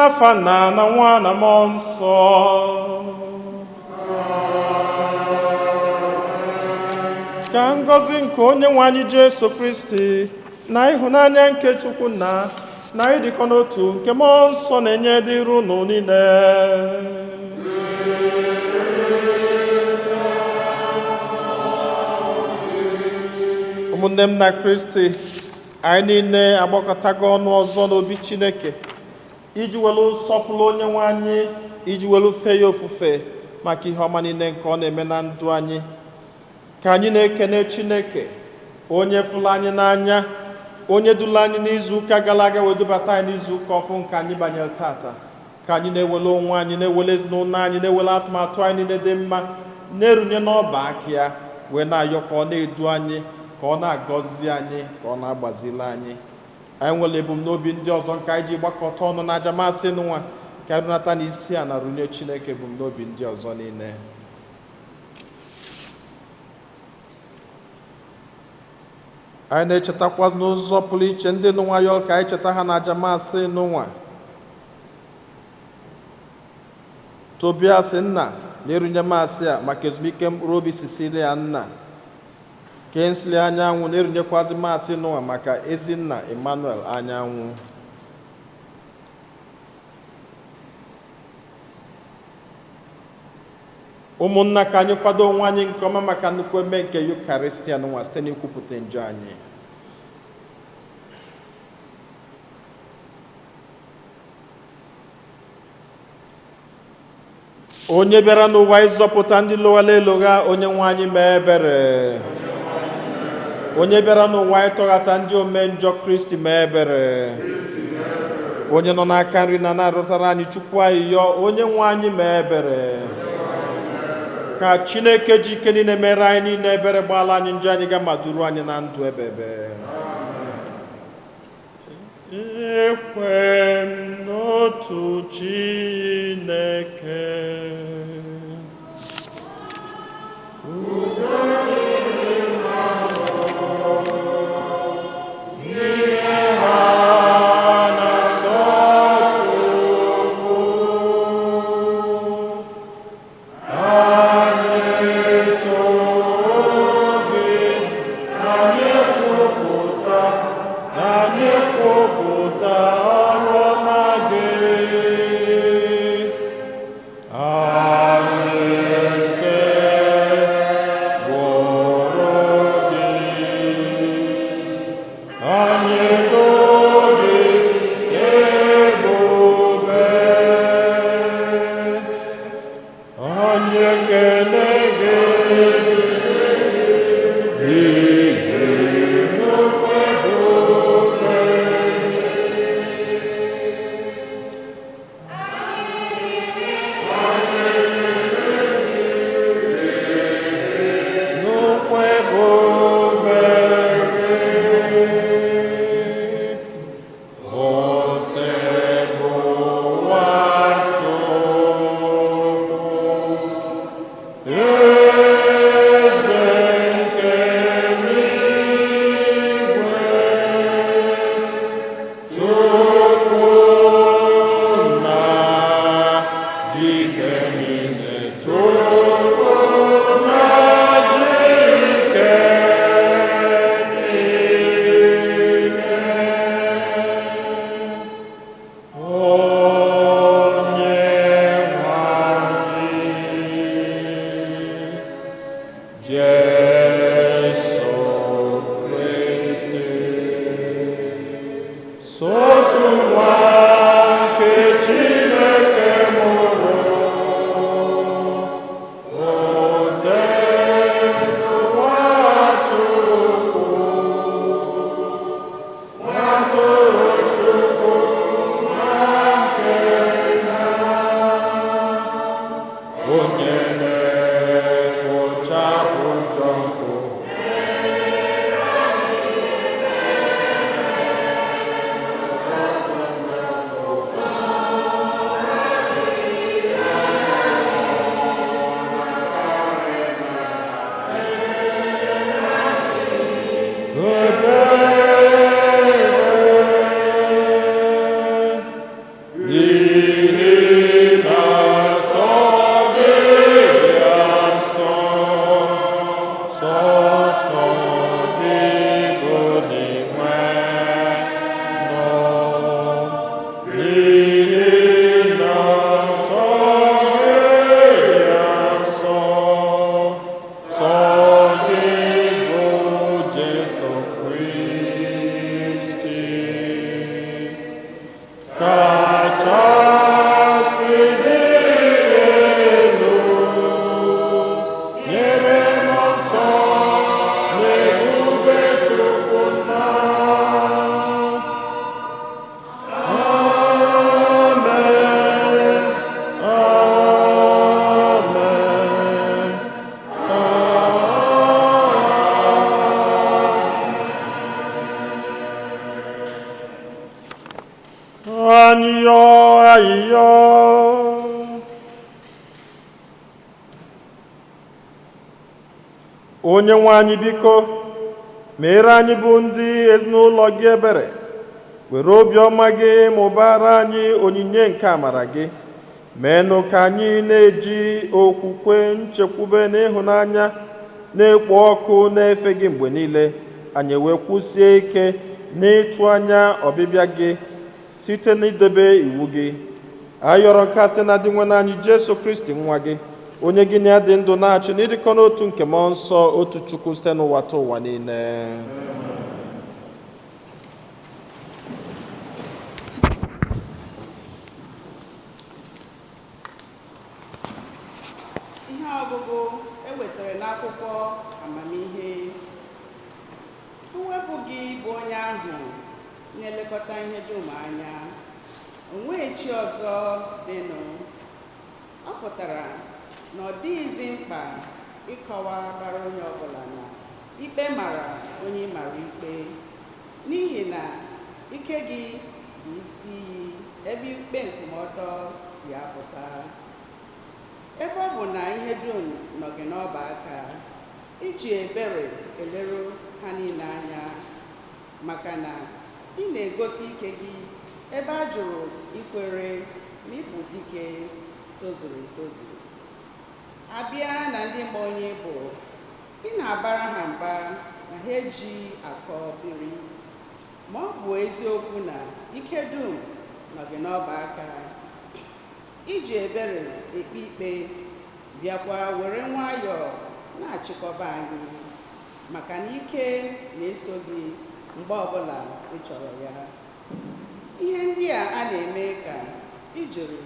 n'afa Nna na Nwa na Mmụọ Nsọ. Ka ngọzi nke Onyenwe anyị Jesu Kristi na ịhụnanya nke Chukwu Nna na ịdịkọ n'otu nke Mmụọ Nsọ na-enye dịrị unu niile. Ụmụnne m na Kristi, anyị niile agbakọtago ọnụ ọzọ n'obi Chineke iji welu sọpụrụ Onyenwe anyị, iji welu fee ya ofufe maka ihe ọma niile nke ọ na-eme na ndụ anyị. Ka anyị na-ekene Chineke, onye fụrụ anyị n'anya, onye dula anyị n'izu ụka gara aga wee dubata anyị n'izu ụka ọfụ nke anyị banyere tata. Ka anyị na-ewele onwe anyị, na-ewele ezinụlọ anyị, na-ewele atụmatụ anyị niile dị mma, na-erunye n'ọba aka ya, wee na-ayọ ka ọ na-edu anyị, ka ọ na-agọzi anyị, ka ọ na-agbazili anyị. Anyị nwere ebumnobi ndị ọzọ nke anyị ji gbakọta ọnụ na aja masị n'ụwa, ka anyị runata n'isi a na runye Chineke ebumnobi ndị ọzọ niile. Anyị na-echetakwa n'ụzọ pụrụ iche ndị n'ụwa yọrọ ka anyị cheta ha na aja masị n'ụwa. Tobias nna na-erunye masị a maka ezumike mkpụrụ obi Sisilia nna. Kingsley Anyanwụ na-erunyekwazi masị n'ụwa maka Ezinna Emmanuel Anyanwụ. Ụmụnna, ka anyị kwado onwe anyị nke ọma maka nnukwu eme nke Yukaristia n'ụwa site n'ikwupụta njọ anyị. Onye bịara n'ụwa ịzọpụta ndị lụghara elogha, Onyenwe anyị mee ebere. Onye bịara n'ụwa ịtọghata ndị ome njọ, Kristi mee ebere. Onye nọ n'aka nri na na-arụtara anyị Chukwu ayịyọ, Onyenwe anyị mee ebere. Ka Chineke ji ike niile mere anyị niile ebere, gbaala anyị njọ anyị, ga ma duru anyị na ndụ ebebe. Ekwe m n'otu Chineke. kachasị dị elu, nyere m nsọ na ebube Chukwu Nna. Amen. Amen. Ayịyọ ayịyọ, Onyenwe anyị biko mere anyị bụ ndị ezinụlọ gị ebere, were obiọma gị mụbara anyị onyinye nke amara gị. Meenụ ka anyị na-eji okwukwe, nchekwube na ịhụnanya na-ekpo ọkụ na-efe gị mgbe niile. Anyị wee kwụsie ike n'ịtụ anya ọbịbịa gị site n'idebe iwu gị. Ayọrọ nke site na dị nwe anyị Jesu Kristi nwa gị, onye gị na ya dị ndụ na-achị n'ịdịkọ n'otu nke mmụọ nsọ, otu Chukwu site n'ụwa ta ụwa niile. Ihe ọgụgụ ewetara n'akwụkwọ amamihe. Ewepụ gị bụ onye ahụ na-elekọta ihe dum anya, o nweghị chi ọzọ dịnụ. Ọ pụtara na ọ dịghịzi mkpa ịkọwa bara onye ọbụla na ikpe mara onye mara ikpe, n'ihi na ike gị bụ isi iyi ebe ikpe nkwụmọtọ si apụta. Ebe ọ bụ na ihe dum nọ gị n'ọba aka, iji ebere eleru ha niile anya, maka na ị na-egosi ike gị ebe a jụrụ ikwere na ịbụ dike tozuru etozu. Abịa na ndị ma onye bụ, ị na-abara ha mba na ha eji akọ biri, ma ọ bụ eziokwu na ike dum nọ gị n'ọba aka. Iji ebere ekpe ikpe, bịakwa were nwayọọ na-achịkọba anyị, maka na ike na-eso gị mgbe ọbụla ị chọrọ ya. Ihe ndị a na-eme ka ị jiri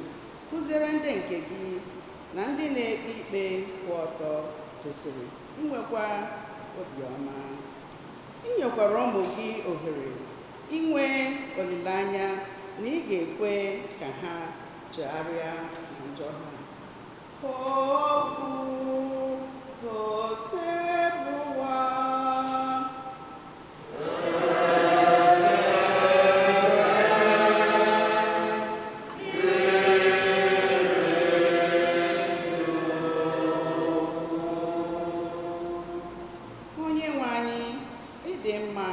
kụziere ndị nke gị na ndị na-ekpe ikpe kwụ ọtọ tosiri inwekwa obiọma. Ị nyekwara ụmụ gị ohere inwe olileanya na ị ga-ekwe ka ha chegharịa na njọ ha. Okwu Kosebuwa. Onye nwe anyị, ịdị mma,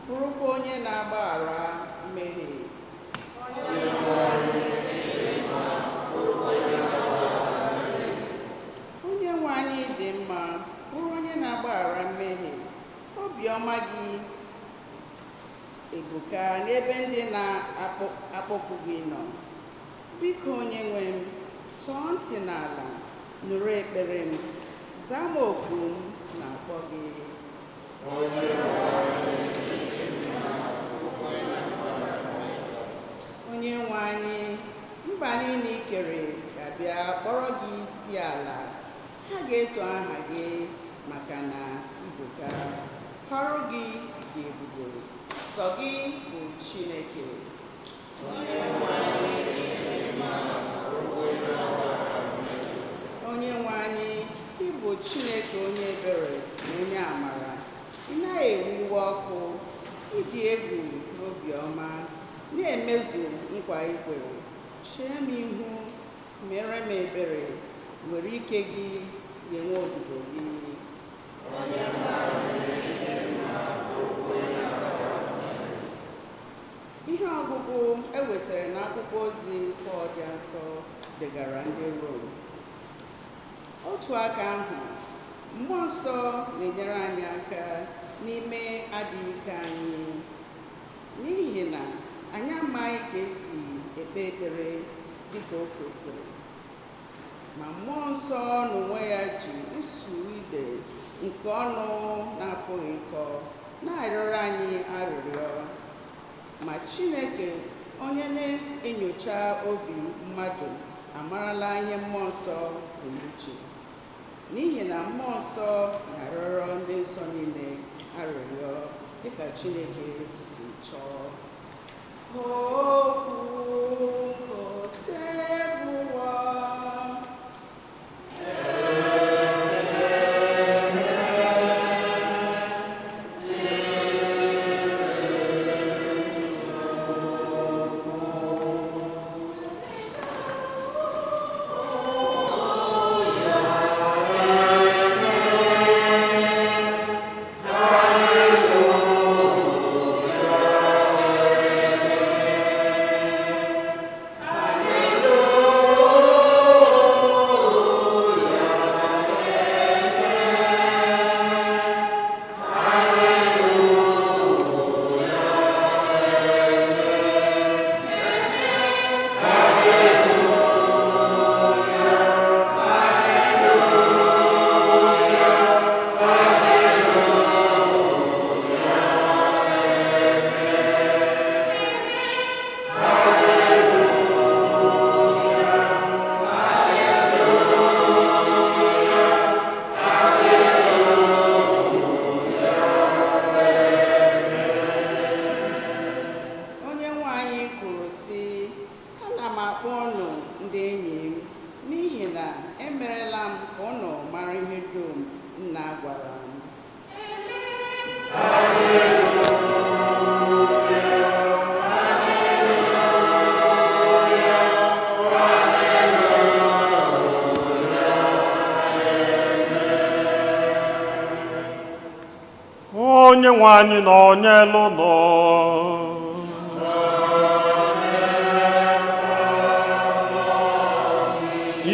bụrụkwa onye na-agbaghara mmehie. Onye nwe anyị dị mma, bụrụ onye na-agbaghara mmehie. Obiọma gị ebuka n'ebe ndị na-akpọku gị nọ. Biko onye nwe m, tọọ ntị n'ala, nụrụ ekpere m, zaa m oku m na-akpọ gị. Onye nwe anyị, mba niile i kere ga-abịa kpọrọ gị isi ala. Ha ga-eto aha gị maka na ibuka. Ọrụ gị dị ebube, sọ gị bụ Chineke. Onye nwe anyị, ịbụ Chineke onye ebere na onye amara. Ị naghị ewe iwe ọkụ, ịdị egwu n'obiọma, na-emezu nkwa ikwere. Chee m ihu, mere m ebere, were ike gị nye odibo gị. Ihe ọgụgụ ewetara n'akwụkwọ ozi Pọl dị nsọ degara ndị Rom. Otu aka ahụ, mmụọ nsọ na-enyere anyị aka n'ime adịghị ike anyị, n'ihi na anyị amaghị ka esi ekpe ekpere dịka o kwesịrị. Ma mmụọ nsọ n'onwe ya ji isu ide nke ọnụ na-apụghị ịkọ na-arịọrọ anyị arịrịọ. Ma Chineke onye na-enyocha obi mmadụ amarala ihe mmụọ nsọ pụrụ iche, n'ihi na mmụọ nsọ na-arịọrọ ndị nsọ niile arịrịọ dịka Chineke si chọọ. Okwu osebụwa onye nwe anyị nọnyelu ụlọ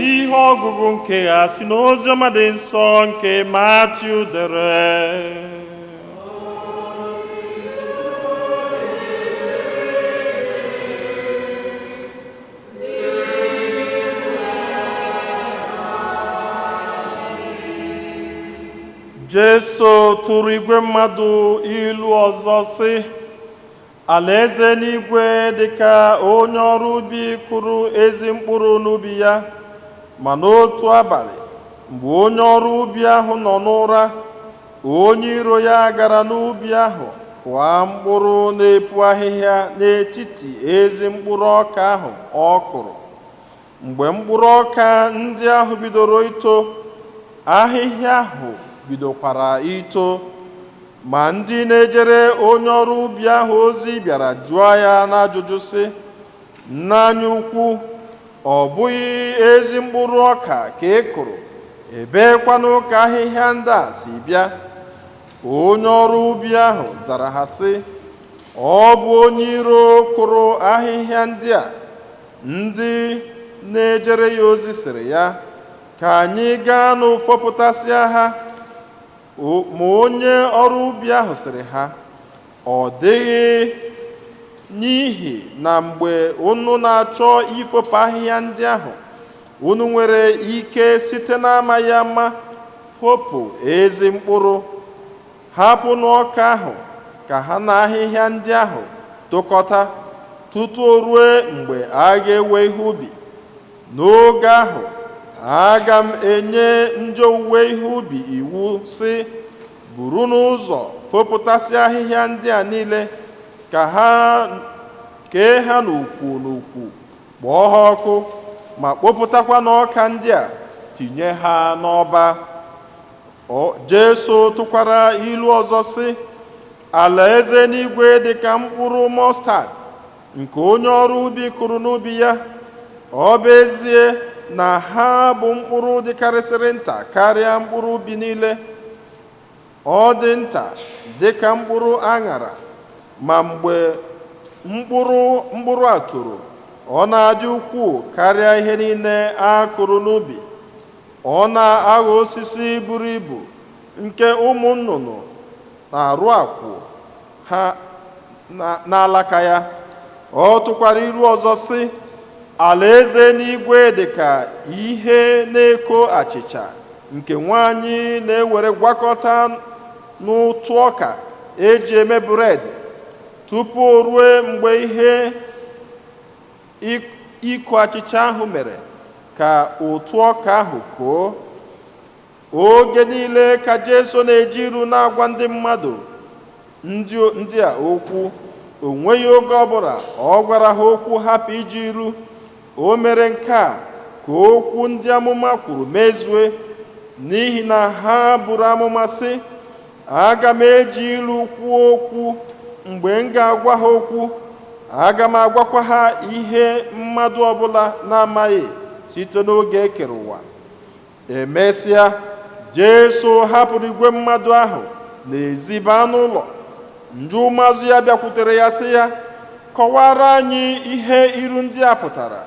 ihe ọgụgụ nke ya si n'oziọma dị nsọ nke Matiu dere. Jesu tụrụ igwe mmadụ ilu ọzọ sị, alaeze n'igwe dịka onye ọrụ ubi kụrụ ezi mkpụrụ n'ubi ya, ma n'otu abalị mgbe onye ọrụ ubi ahụ nọ n'ụra, onye iro ya gara n'ubi ahụ kụọ mkpụrụ na-epu ahịhịa n'etiti ezi mkpụrụ ọka ahụ ọ kụrụ. Mgbe mkpụrụ ọka ndị ahụ bidoro ito, ahịhịa ahụ bidokwara ito, ma ndị na-ejere onye ọrụ ubi ahụ ozi bịara jụọ ya n'ajụjụ sị, nna anyị ukwu, ọ bụghị ezi mkpụrụ ọka ka ị kụrụ, ebeekwanụ ka ahịhịa ndị a si bịa? Onye ọrụ ubi ahụ zara ha sị, ọ bụ onye iro kụrụ ahịhịa ndị a. Ndị na-ejere ya ozi sịrị ya, ka anyị gaa n'ụfọpụtasịa ha. Ma onye ọrụ ubi ahụ sịrị ha, ọ dịghị, n'ihi na mgbe unu na-achọ ifopụ ahịhịa ndị ahụ, unu nwere ike site n'amaghị ama fopụ ezi mkpụrụ. Hapụnụ ọka ahụ ka ha na ahịhịa ndị ahụ tokọta tutu o rue mgbe a ga-ewe ihe ubi. N'oge ahụ aga m enye ndị owuwe ihe ubi iwu sị, buru n'ụzọ fopụtasị ahịhịa ndị a niile, ka ha kee ha n'ukwu n'ukwu, kpọọ ha ọkụ, ma kpopụtakwa n'ọka ndị a tinye ha n'ọba. Jesu tụkwara ilu ọzọ sị, alaeze n'igwe dịka mkpụrụ mọstad nke onye ọrụ ubi kụrụ n'ubi ya. Ọ bụ ezie na ha bụ mkpụrụ dịkarịsịrị nta karịa mkpụrụ ubi niile. Ọ dị nta dịka mkpụrụ aṅara, ma mgbe mkpụrụ a toro, ọ na-adị ukwuu karịa ihe niile a kụrụ n'ubi. Ọ na-aghọ osisi buru ibu nke ụmụ nnụnụ na-arụ akwụ ha n'alaka ya. Ọ tụkwara ilu ọzọ sị, alaeze n'igwe dịka ihe na-eko achịcha nke nwanyị na-ewere gwakọta n'ụtụ ọka eji eme bred, tupu o rue mgbe ihe ịkụ achịcha ahụ mere ka ụtụ ọka ahụ koo. Oge niile ka Jesu na-eji iru na-agwa ndị mmadụ ndị a okwu. O nweghị oge ọbụla ọ gwara ha okwu hapụ iji iru. O mere nke a ka okwu ndị amụma kwuru mezue, n'ihi na ha buru amụma sị, aga m eji ilu kwuo okwu mgbe m ga-agwa ha okwu. Aga m agwakwa ha ihe mmadụ ọbụla na-amaghị site n'oge e kere ụwa. Emesịa, Jesu hapụrụ igwe mmadụ ahụ n'ezi baa n'ụlọ. Ndị ụmụazụ ya bịakwutere ya sị ya, kọwara anyị ihe iru ndị a pụtara.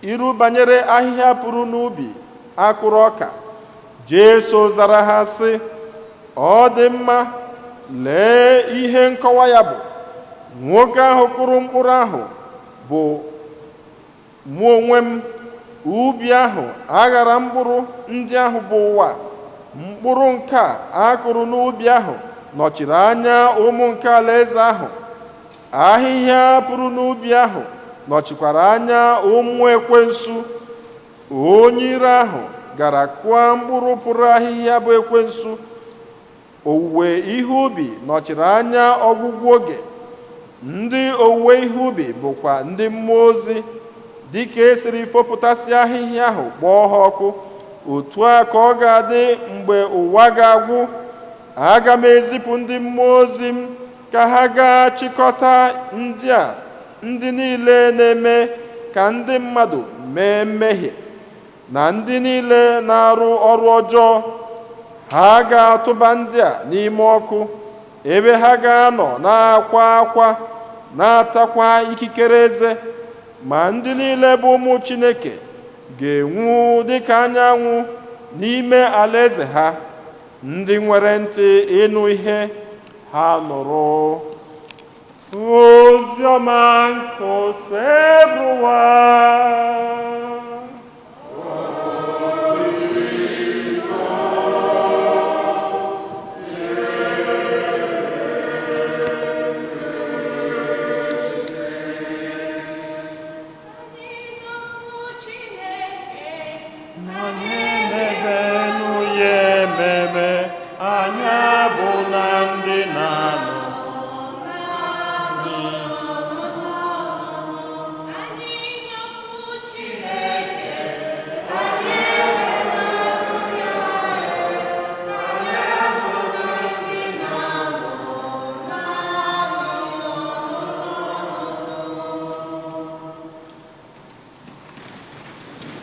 Iru banyere ahịhịa pụrụ n'ubi akụrụ ọka. Jesu zara ha sị, ọ dị mma, lee ihe nkọwa ya bụ. Nwoke ahụ kụrụ mkpụrụ ahụ bụ mụ onwe m. Ubi ahụ aghara mkpụrụ ndị ahụ bụ ụwa. Mkpụrụ nke a kụrụ n'ubi ahụ nọchiri anya ụmụ nke alaeze ahụ. Ahịhịa pụrụ n'ubi ahụ nọchikwara anya ụmụ ekwensu. Onye iro ahụ gara kụọ mkpụrụ pụrụ ahịhịa bụ ekwensu. Owuwe ihe ubi nọchiri anya ọgwụgwụ oge. Ndị owuwe ihe ubi bụkwa ndị mmụọ ozi. Dịka esiri fopụtasị ahịhịa ahụ kpọọ ha ọkụ, otu a ka ọ ga-adị mgbe ụwa ga-agwụ. Aga m ezipụ ndị mmụọ ozi m ka ha gaa chịkọta ndị niile na-eme ka ndị mmadụ mee mmehie na ndị niile na-arụ ọrụ ọjọọ. Ha ga-atụba ndị a n'ime ọkụ, ebe ha ga-anọ na-akwa akwa na-atakwa ikikere eze. Ma ndị niile bụ ụmụ Chineke ga-enwu dịka anyanwụ n'ime alaeze ha. Ndị nwere ntị ịnụ ihe ha nụrụ. Ozi ọma nke osebrụwa.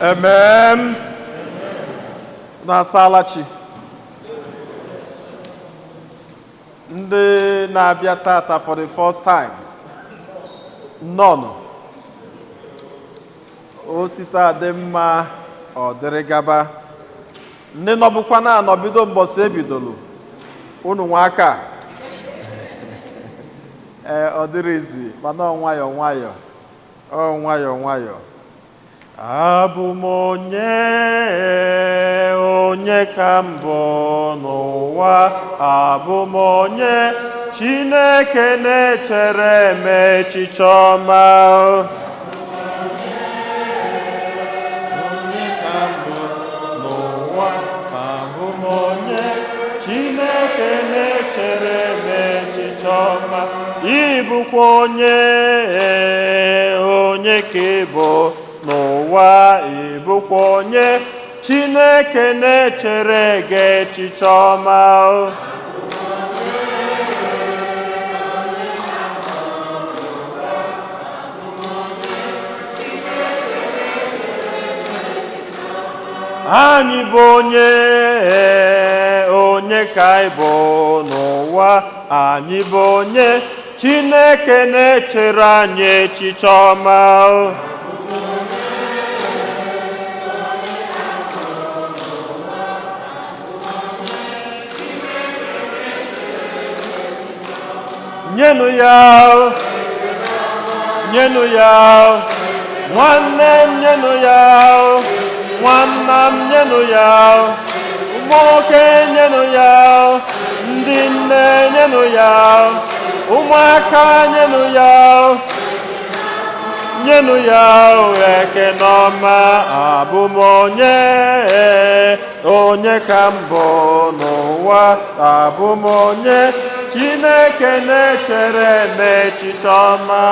Amen. Na-asala chi. Ndị na-abịa tata for the first time. None. O site adị mma ọ dịrị gaba. Ndị nọbụkwa na-anọbido mbọsị ebidolu. Unu nwa aka. Ọ dịrịzi mana nwayọ nwayọ. Nwayọ nwayọ. Abụ m onye ka mbụ n'ụwa. Abụ m onye Chineke na-echere m echiche ọma. Onye ka mbụ n'ụwa. Abụ m onye Chineke na-echere m echiche ọma. Ị bụkwa onye ka ị bụ n'ụwa. Ị bụkwa onye Chineke na-echere gị echiche ọma. Anyị bụ onye ka anyị bụ n'ụwa. Anyị bụ onye Chineke na-echere anyị echiche ọma. Nyenụ ya, nwanne m nyenụ ya, nwanna m nyenụ ya, ụmụnwoke nyenụ ya, ndị nne nyenụ ya, ụmụaka nyenụ ya. nyenụ ya ekene ọma. Abụ m onye ka mbụ n'ụwa. Abụ m onye Chineke na-echere n'echiche ọma.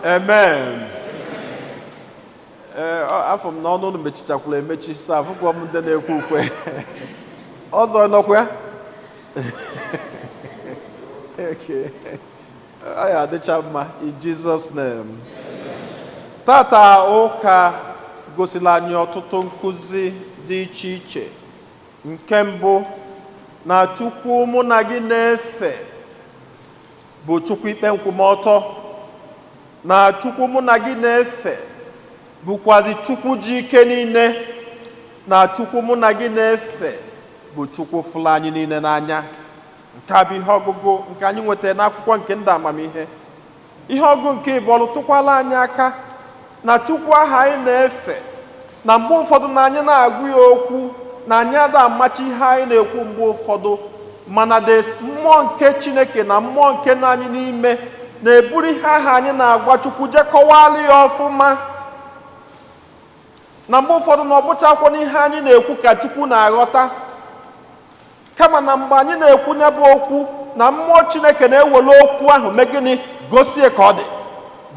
Amen. Afọ m n'ọnụ ụlọ mechichakwala emechi, so afụkwa m ndị na-ekwe ukwe. Ọzọ nọkwa ya? Okay. Ọ ya adịcha mma, in Jesus name. Tata ụka gosila anyị ọtụtụ nkụzi dị iche iche. Nke mbụ, na Chukwu mụ na gị na-efe bụ Chukwu ikpe nkwụmọtọ. Na Chukwu mụ na gị na-efe bụkwazi Chukwu ji ike niile. Na Chukwu mụ na gị na-efe bụ Chukwu fụrụ anyị niile n'anya. Nke a bụ ihe ọgụgụ nke anyị nwetara n'akwụkwọ nke ndị amamihe. Ihe ọgụ nke ịbọlụ tụkwala anyị aka na Chukwu aha anyị na-efe, na mgbe ụfọdụ na anyị na-agụ ya okwu, na anyị ada amachi ihe anyị na-ekwu mgbe ụfọdụ, mana dị mmụọ nke Chineke na mmụọ nke nọ anyị n'ime na-eburu ihe aha anyị na-agwa Chukwu jekọwalụ ya ọfụma. Na mgbe ụfọdụ na ọbụchakwọ n'ihe anyị na-ekwu ka Chukwu na-aghọta, kama na mgbe anyị na-ekwu ya bụ okwu, na mmụọ Chineke na-ewere okwu ahụ mee gịnị? Gosie ka ọ dị.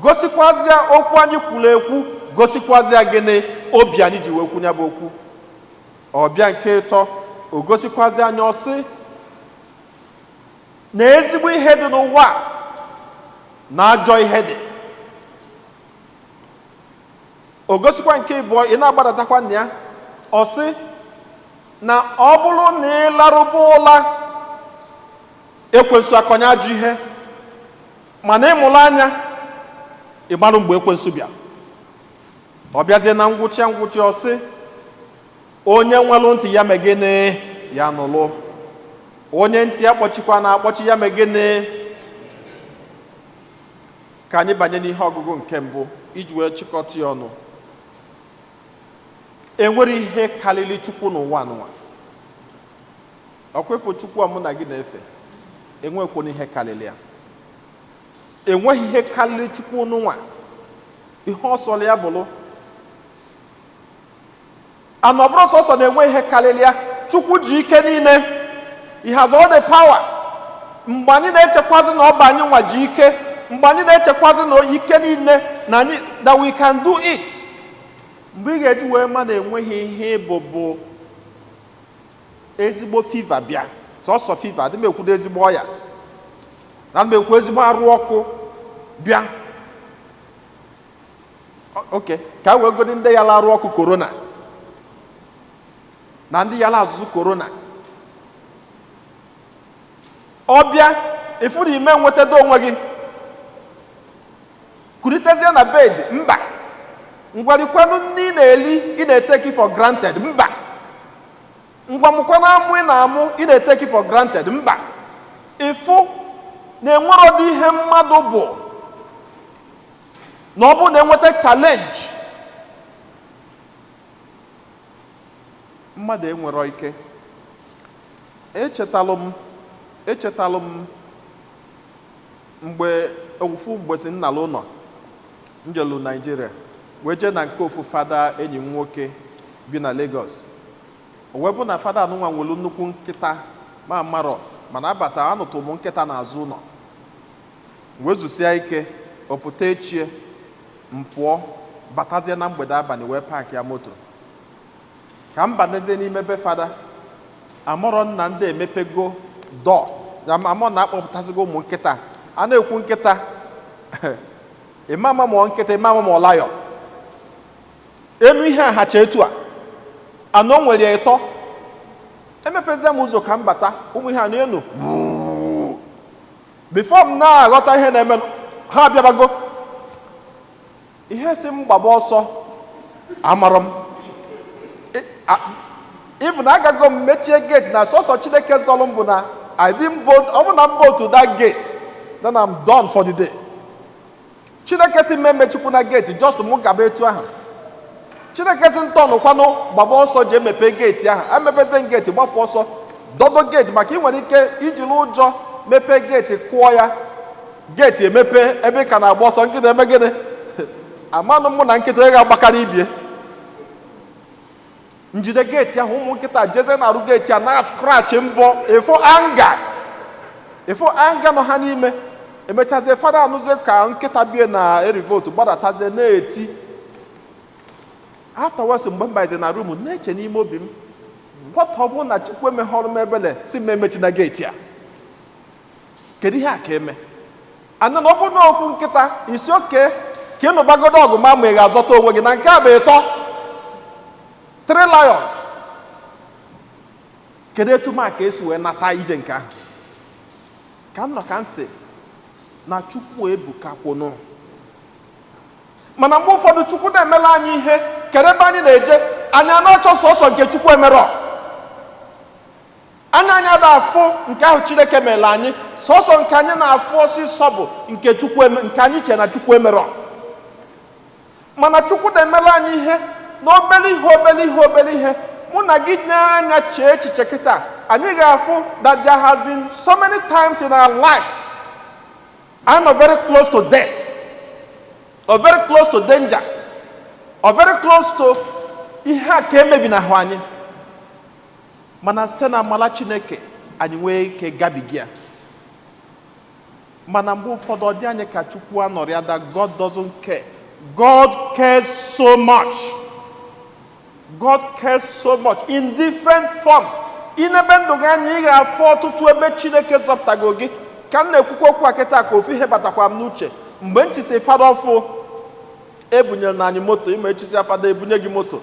Gosikwazịa okwu anyị kwuru ekwu, gosikwazịa gịnị? Obi anyị ji wee kwu ya bụ okwu. Ọbịa nke ịtọ, o gosikwazị anyị ọsị na ezigbo ihe dị n'ụwa na ajọ ihe dị. O gosikwa nke ịbụọ, ị na-agbadatakwa na ya, ọsị na ọ bụrụ na ị larụba ụla, ekwensu akọnya ajọ ihe, mana ịmụrụ anya ị marụ mgbe ekwensu bịa. Ọ bịazie na ngwụcha ọsị onye nwelụ ntị ya megene ya nụlụ, onye ntị akpọchikwa na-akpọchi ya megene. Ka anyị banye n'ihe ọgụgụ nke mbụ iji wee chịkọta ya ọnụ. Enwere ihe karịrị Chukwu n'ụwa n'ụwa. Ọkwefu Chukwu a mụ na gị na-efe, enwekwana ihe karịrị ya. Enweghị ihe karịrị Chukwu n'ụwa. Ihe ọ sọrọ ya bụrụ ana ọ bụrụ sọsọ na-enwe ihe karịrị ya. Chukwu ji ike niile. He has all the power. Mgbe anyị na-echekwazi na ọ bụ anyị nwa ji ike, mgbe anyị na-echekwazi na ike niile na anyị that we can do it, mgbe ị ga-eji wee ma na enweghị ihe bụ ezigbo fiva bịa, sọsọ fiva, adị m ekwudo ezigbo ọya, na m ekwu ezigbo arụ ọkụ bịa. Okay, ka wee godi ndị ya larụ ọkụ korona na ndị ya la azụzụ korona. Ọbịa ifuru ime nwetado onwe gị, kuritezie na bed, mba. Ngwarikwanụ nne ị na-eli ị na-eteki for granted, mba. Ngwamụkwanụ amụ ị na-amụ ị na-eteki for granted, mba. Ịfụ na enwero dị ihe mmadụ bụ na ọ bụ na enweta challenge, mmadụ enwero ike. Echetalụ m mgbe ofu mgbesi nnalụ ụlọ njelu Nigeria wee jee na nke ofu fada enyi m nwoke bi na Lagos. O wee bụ na fada anụnwa nwelu nnukwu nkịta ma marọ, mana abata anụtụ m nkịta n'azụ ụlọ. Wee zusia ike, opụta echie m pụọ, batazie na mgbede abalị wee paakị ya moto. Ka m banezie n'ime be fada, amọrọ nna ndị emepego dọ, amọ na-akpọpụtazigo ụmụ nkịta. A na-ekwu nkịta ịmama mụọ nkịta, ịmama mụọ layọ. Enu ihe ahacha etu a anọ nwere ịtọ. Emepezie m ụzọ ka m bata, ụmụ ihe anọ enu before m na-aghọta ihe na-eme, ha abịabago. Ihe si m gbaba ọsọ amarọ m. Even agago m mechie gate na sọsọ Chineke zọrọ m bụ na I didn't vote. ọ bụ na m vote to that gate, then I'm done for the day. Chineke si mmemme Chukwu na gate just mụ gaba etu ahụ. Chineke si ntọnụ kwanụ gbaba ọsọ ji emepe geeti ahụ, emepezi geeti gbapụ ọsọ dodo geeti, maka ị nwere ike ijiri ụjọ mepee geeti kụọ ya, geeti emepe ebe ị ka na-agba ọsọ, nkịta eme gịnị? Amanụ mụ na nkịta ga-agbakarị ibie. Njide geeti ahụ, ụmụ nkịta jeze na-arụ geeti a na skrach mbọ, efo anga nọ ha n'ime. Emechazie fada anụzie ka nkịta bie na erivotu gbadatazie na-eti. Afterwards, mgbe mbaze na rumu na-eche n'ime obi m, what ọ bụ na Chukwu emeghọrọ m ebele si m emechi na geeti a? Kedu ihe a ka eme? Ana na ọ bụ na ofu nkịta isi oke ka ị nụbagodo ọgụ ma ị ga-azọta onwe gị, na nke a bụ ịtọ 3 lions. Kedu etu m a ka esi wee nata ije nke ahụ? Ka m nọ ka m sị na Chukwu ebuka kwụnụ. Mana mgbe ụfọdụ Chukwu na-emela anyị ihe, kedu ebe anyị na-eje? Anyị na-achọ sọsọ nke Chukwu emerọ. Anya anyị ada-afụ nke ahụ Chineke mere anyị, sọsọ nke anyị na-afụ ọsịsọ bụ nke Chukwu nke anyị che na Chukwu emerọ. Mana Chukwu na-emela anyị ihe n'obere ihe. Mụ na gị nye anya chee echiche kịta, anyị ga-afụ that there has been so many times in our lives I'm very close to death, or very close to danger, or very close to ihe a ka emebi na ahụ anyị. Mana site na amala Chineke anyị nwee ike gabiga. Mana mgbe ụfọdụ ọ dị anyị ka Chukwu anọrịa that God doesn't care. God cares so much. God cares so much in different forms. Inebe ndụ gị anyị ị ga-afụ ọtụtụ ebe Chineke zọpụtago gị. Ka m na-ekwukwa okwu a kịta ka ofu ihe batakwa m n'uche. Mgbe m chisi fada ọfụ ebunyere na anyị moto, ime echisi fada ebunye gị moto,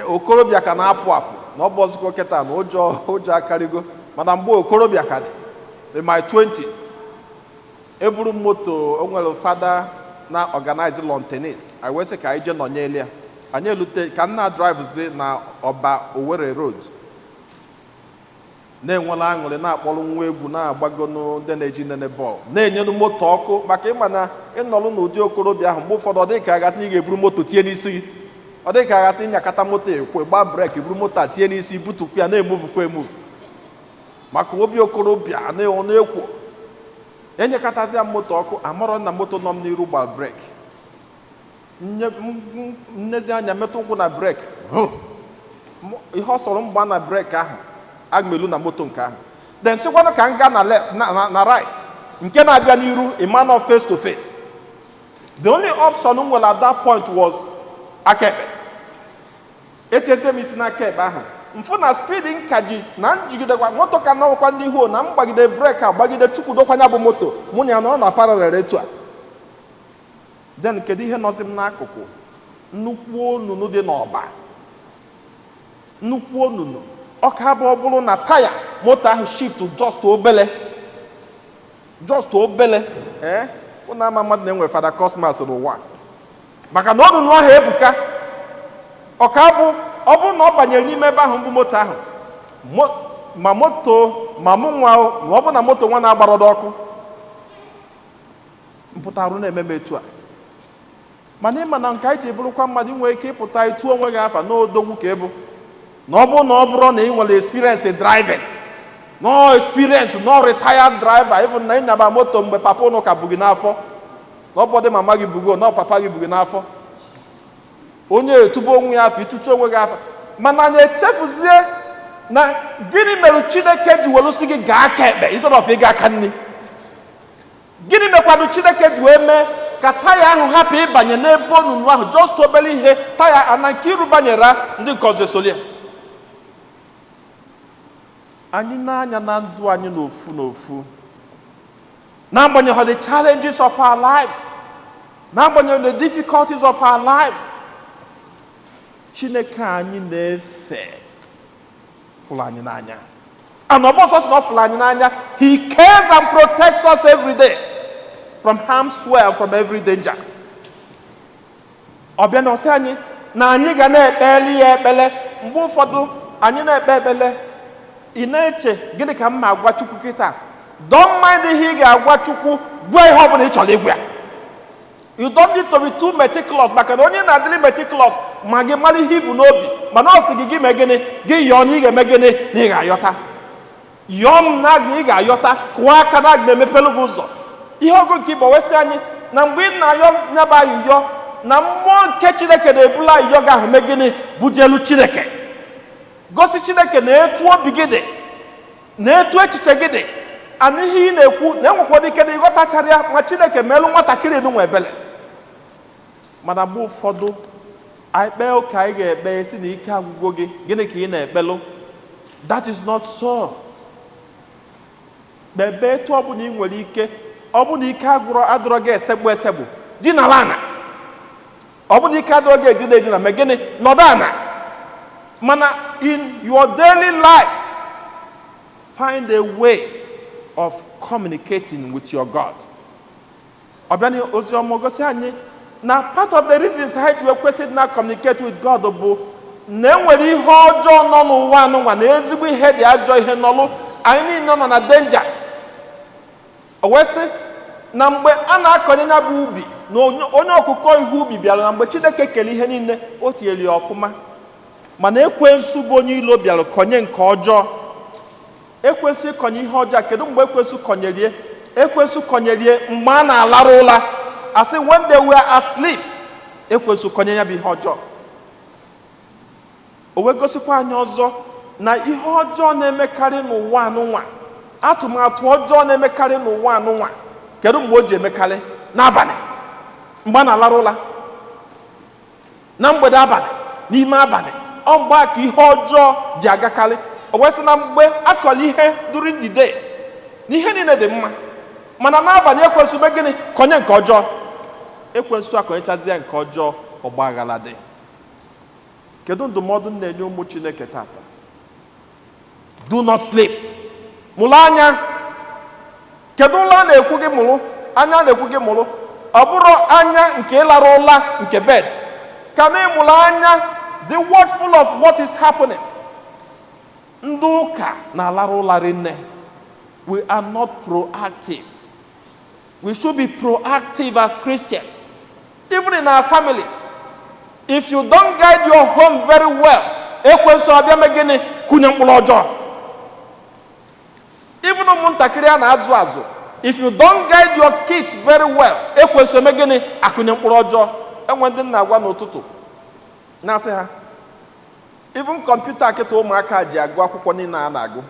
okorobịa ka na-apụ na ọ bụ ọzụkọ kịta na ụjọ akarịgo. Mana mgbe okorobịa ka dị in my 20s, eburu m moto, o nwere fada na organize lawn tennis. I wee sị ka anyị jee nọnyere ya. Anyị elute ka m na-drive na Ọba Owerri Road, na-enwela aṅụrị, na-akpọrọ nwa egwu, na-agbago ndị na-eji nene bọọlụ, na-enyelu moto ọkụ. Maka ịma na ịnọrụ n'ụdị okorobịa ahụ, mgbe ụfọdụ ọ dị ka agasị ị ga-eburu moto tie n'isi gị, ọ dị ka agasị ịnyakata moto ekwe gba breki, buru moto a tie n'isi, butukwu ya na-emuvukwa emuvu. Maka obi okorobịa na-ekwo, enyekatazịa moto ọkụ, amarọ na moto nọ m n'iru gba breki, nnezi anya metụ ụkwụ na breki, ihe ọ sọrọ mgba na breki ahụ agmelu na moto nke ahụ. Then sikwana ka m gaa na right, nke na-abịa n'iru imano face to face. The only option m nwere at that point was akaekpe. Etinyesi m isi na akaekpe ahụ, mfụ na speed nka ji na njigidekwa moto ka nọkwa n'ihu, na mgbagide breki a gbagide chukwudokwanya bụ moto mụ na ya na ọ na parallel etu a. Then kedu ihe nọzi m n'akụkụ? Nnukwu onunu dị n'ọba, nnukwu onunu. Ọ ka bụ ọ bụrụ na taya moto ahụ shift just obele, ụnụ ama mmadụ na-enwe fada cosmas n'ụwa, maka na onunu ahụ ebuka. Ọ ka bụ ọ bụrụ na ọ banyere n'ime ebe ahụ bụ moto ahụ, ma moto ma mụ nwa, ma ọ bụ na moto nwa na-agbarọdọ ọkụ, mpụtarụ na-eme m etu a. Mana ịma na nke anyị ji bụrụkwa mmadụ nwee ike ịpụta ịtụ onwe gị afa n'odogwu ka ịbụ, na ọ bụrụ na ị nwere experience driving, no experience, no retired driver, even na ịnyaba moto mgbe papa ụnụ ka bụ gị n'afọ, na ọ bụdị mama gị bugo, na papa gị bụ gị n'afọ, onye etubo onwe ya afọ, ịtụcha onwe gị afa. Mana anyị echefuzie na gịnị mere Chineke ji welusi gị gaa aka ekpe instead of ịga aka nri? Gịnị mekwanụ Chineke ji wee mee ka taya ahụ hapụ ịbanye n'ebe onunu ahụ, just obere ihe taya ana nke iru banyere ndị nke ọzọ esolia? Anyị na-anya na ndụ anyị n'ofu, n'agbanyeghị the challenges of our lives, n'agbanyeghị the difficulties of our lives, Chineke anyị na-efe fụrụ anyị n'anya. And ọ bụ sọsọ na ọ fụrụ anyị n'anya, He cares and protects us every day from harm's way and from every danger. Ọ bịa na ọsị anyị na anyị ga na-ekpeli ya ekpele. Mgbe ụfọdụ anyị na-ekpe ekpele, ị na-eche gịnị ka m ma agwa Chukwu kịta? Don't mind ihe ị ga-agwa Chukwu, gwa ihe ọ bụla ị chọrọ ịgwa ya. You don't need to be too meticulous. Maka na onye na-adịrị meticulous ma gị mara ihe ibu n'obi mana ọ sị gị mee gịnị gị yọọ na ị ga-eme gịnị na ị ga-ayọta yọọ m na ị ga-ayọta kụọ aka na aga emepelu gị ụzọ ihe ogo nke Igbo wesị anyị na mgbe ị na-ayọ nyaba ayịyọ na mmụọ nke Chineke na-ebula ayịyọ gị ahụ mee gịnị bujelu Chineke gosi Chineke na-etu obi gị dị na-etu echiche gị dị ana ihe ị na-ekwu na enwekwara ike na ịghọtachara ya ma Chineke meelu nwatakịrị nụ nwe ebele mana mgbe ụfọdụ anyị kpee ụka anyị ga-ekpe si na ike agwụgo gị gịnị ka ị na-ekpelụ that is not so. Kpebe etu ọ bụla ị nwere ike ọ bụ na ike adọrọ gị esegbu ji na lana ọ bụ na ike adọrọ gị edina ma gịnị nọdụ ana mana in your daily lives find a way of communicating with your God. Ọbịa ozi ọma gosi anyị na part of the reasons anyị ji ekwesịrị na communicate with God bụ na enwere ihe ọjọọ nọ n'ụwa anụnwa na ezigbo ihe dị ajọ ihe nọlụ anyị niile nọ na danger. O wee sị na mgbe a na-akọnye ya bụ ubi na onye ọkụkọ ihe ubi bịara na mgbe Chineke kere ihe niile o tinyere ya ọfụma mana ekwensu bụ onye ilo bịara konye nke ọjọọ. Ekwensu konye ihe ọjọọ kedu mgbe ekwensu konyerie ekwensu konyerie mgbe a na-alarụ ụla asị when they were asleep ekwensu konye ya bụ ihe ọjọọ. O wee gosikwa anyị ọzọ na ihe ọjọọ na-emekarị n'ụwa anụnwa atụmatụ ọjọọ na-emekarị n'ụwa anụnwa kedu mgbe o ji emekarị n'abalị mgbe a na-alarụ ụla na mgbede abalị n'ime abalị ọ mgbe ka ihe ọjọọ ji agakarị. O wee sị na mgbe akọrọ ihe during the day na ihe niile dị mma mana n'abalị ekwensu mee gịnị konye nke ọjọọ ekwensu akọnyechazi ya nke ọjọọ ọgba aghara dị. Kedu ndụmọdụ na-enye ụmụ Chineke tata? Do not sleep. Mụrụ anya. Kedu ụla na-ekwu gị mụrụ anya na-ekwu gị mụrụ ọ bụrụ anya nke ịlara ụla nke bed ka na ịmụrụ anya the watchful of what is happening. Ndị ụka na-alara ụla rinne. We are not proactive. We should be proactive as Christians, even in our families. If you don't guide your home very well, ekwensu abịa megịnị kunye mkpụrụ ọjọọ. Even ụmụntakịrị a na-azụ azụ, if you don't guide your kids very well, ekwensu megịnị akụnye mkpụrụ ọjọọ. Enwe ndị na-agwa n'ụtụtụ na-asị ha even kọmputa kịta ụmụaka ji agụ akwụkwọ niile a na-agụ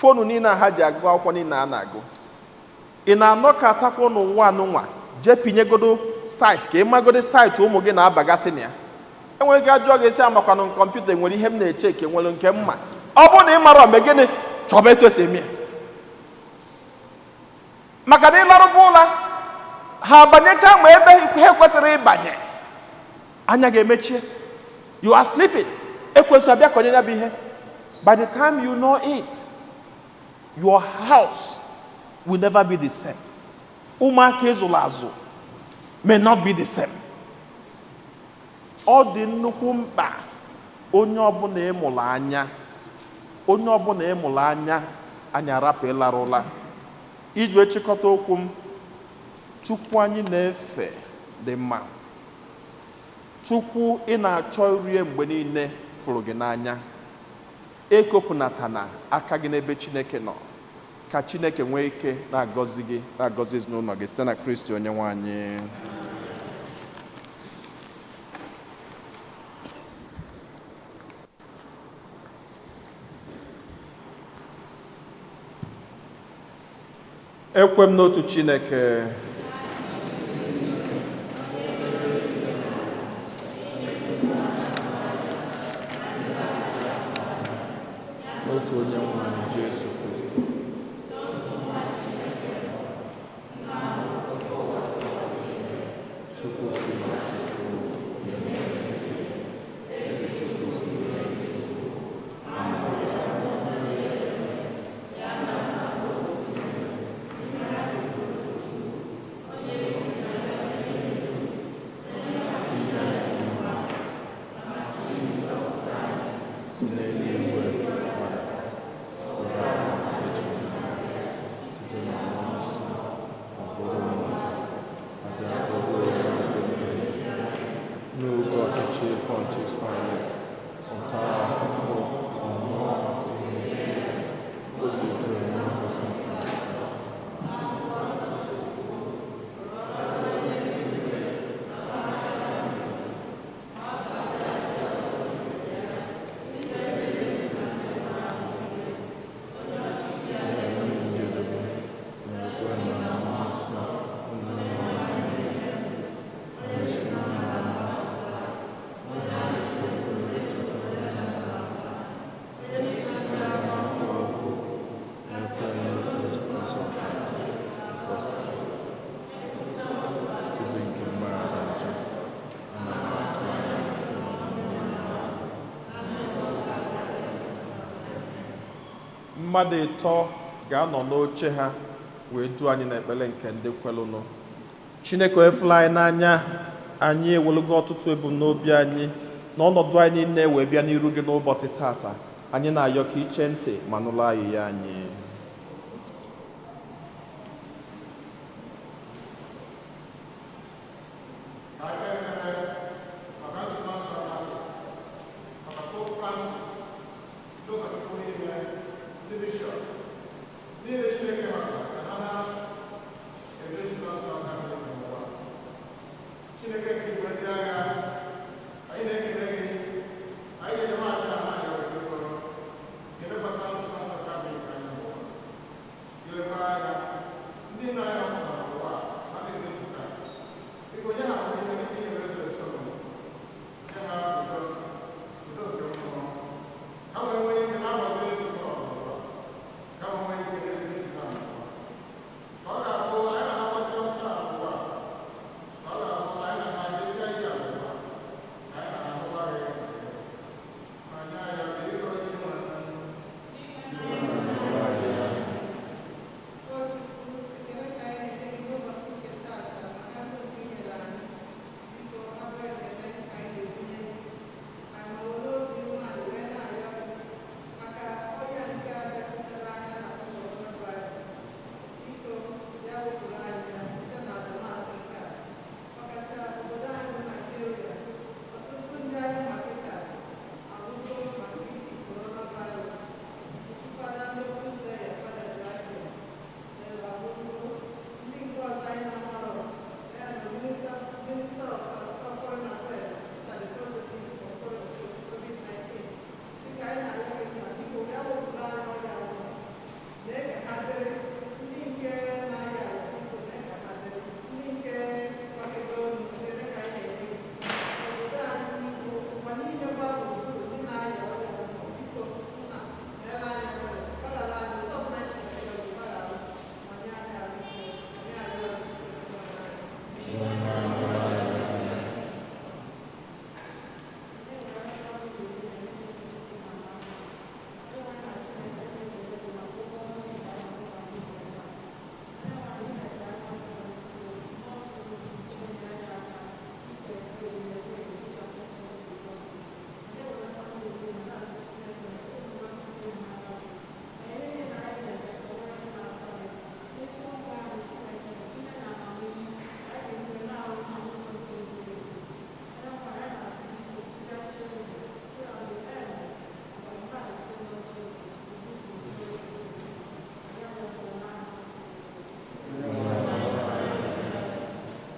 fonu niile ha ji agụ akwụkwọ niile a na-agụ ị na-anọkatakwa n'ụwa anụnwa jee pinyegodo site ka ị magodo site ụmụ gị na-abagasị na ya. Enwere ike ajụọ gị esi amakwanụ kọmputa nwere ihe m na-eche eke nwere nke mma ọ bụrụ na ị mara ome gịnị chọba etu esi eme maka na ịlarụba ụla ha abanyecha ma ebe ha kwesịrị ịbanye anya ga-emechie you are sleeping ekwensu abịa konye ya bụ ihe. By the time you know it, your house will never be the same. Ụmụaka ịzụrụ azụ may not be the same. Ọ dị nnukwu mkpa onye ọbụla ịmụrụ anya anyị arapụ ịlara ụla. Iji echịkọta okwu m, Chukwu anyị na-efe dị mma. Chukwu ị na-achọ rie mgbe niile fụrụ gị n'anya. Ekopụnatana aka gị n'ebe Chineke nọ ka Chineke nwee ike na-agọzi gị na-agọzi ezinụlọ gị site na Kristi Onyenwe anyị. Ekwe m n'otu Chineke. Otu onye nwe anyị Jesu Kristi. Chukwu si na Chukwu. Ezi Chukwu si na Chukwu. Si n'eluigwe site na mmụọ nsọ ọ bụrụ mmadụ ịtọ ga-anọ n'oche ha wee duo anyị n'ekpere nke ndị kwelụnụ. Chineke efula anyị n'anya, anyị ewelugo ọtụtụ ebumnobi anyị na ọnọdụ anyị niile wee bịa n'iru gị n'ụbọchị tata. Anyị na-ayọ ka iche ntị ma nụrụ ayịya anyị.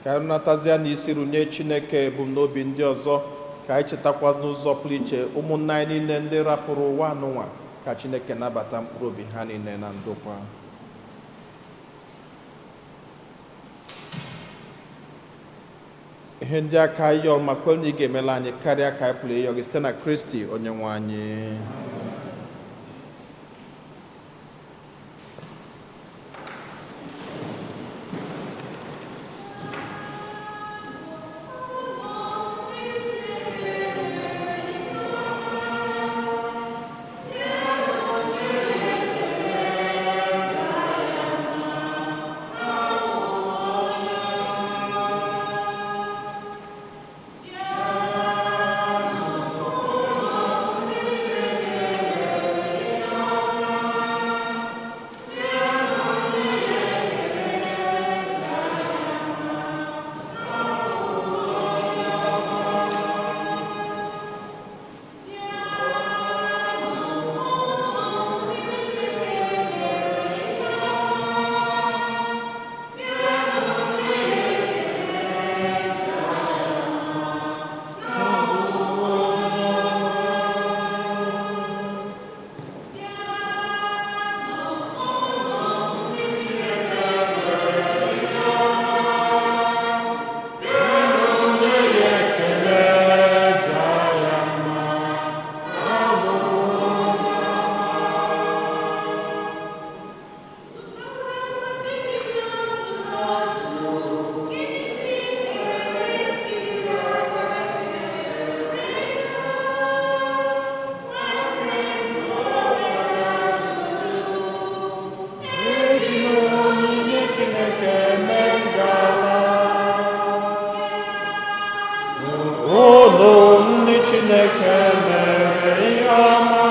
Ka anyị natazia n'isi runye Chineke ebumnobi ndị ọzọ, ka anyị chetakwa n'ụzọ pụrụ iche ụmụnna anyị niile ndị rapụrụ ụwa anụnwa, ka Chineke nabata mkpụrụ obi ha niile na ndokwa. Ihe ndị aka anyị yọrọ ma kwere na ị ga-emela anyị karịa ka anyị pụrụ ịyọ gị site na Kristi onye nwe anyị. Chineke mere ihe ọma,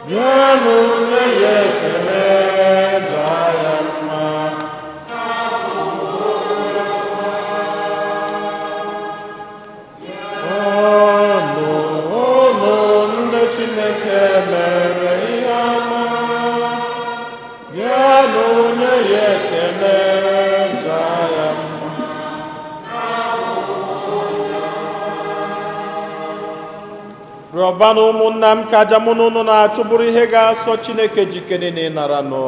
bịanụ nye ya ekele, jaa ya mma. Unu ndị Chineke mere ihe ọma, bịanụ nye ya ekele, jaa ya mma. Rịọbanụ ụmụnna m ka aja mụ na unu na-achụ bụrụ ihe ga-asọ Chineke jikere na ịnara nụ.